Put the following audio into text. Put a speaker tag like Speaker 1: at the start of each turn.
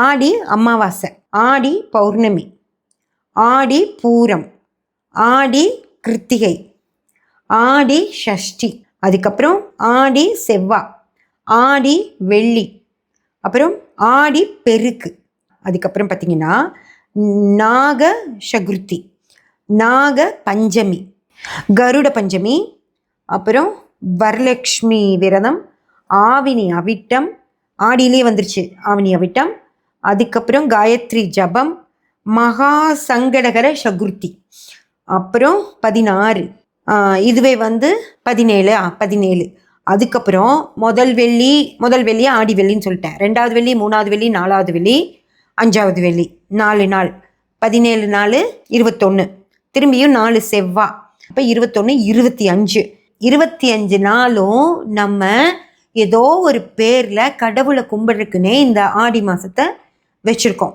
Speaker 1: ஆடி அமாவாசை, ஆடி பௌர்ணமி, ஆடி பூரம், ஆடி கிருத்திகை, ஆடி ஷஷ்டி, அதுக்கப்புறம் ஆடி செவ்வாய், ஆடி வெள்ளி, அப்புறம் ஆடி பெருக்கு, அதுக்கப்புறம் பார்த்திங்கன்னா நாக சதுர்த்தி, நாக பஞ்சமி, கருட பஞ்சமி, அப்புறம் வரலக்ஷ்மி விரதம், ஆவினி அவிட்டம், ஆடியிலே வந்துருச்சு ஆவினி அவிட்டம், அதுக்கப்புறம் காயத்ரி ஜபம், மகா சங்கடகர சதுர்த்தி, அப்புறம் 16, இதுவே 17, அதுக்கப்புறம் முதல் வெள்ளி ஆடி வெள்ளின்னு சொல்லிட்டேன், 2வது வெள்ளி, 3வது வெள்ளி, 4வது வெள்ளி, 5வது வெள்ளி, 4 நாள், 17 நாள், 21, திரும்பியும் 4 செவ்வாய், அப்போ 21, 25 நாளும் நம்ம ஏதோ ஒரு பேரில் கடவுளை கும்பிட்றதுக்குன்னே இந்த ஆடி மாதத்தை வச்சுருக்கோம்.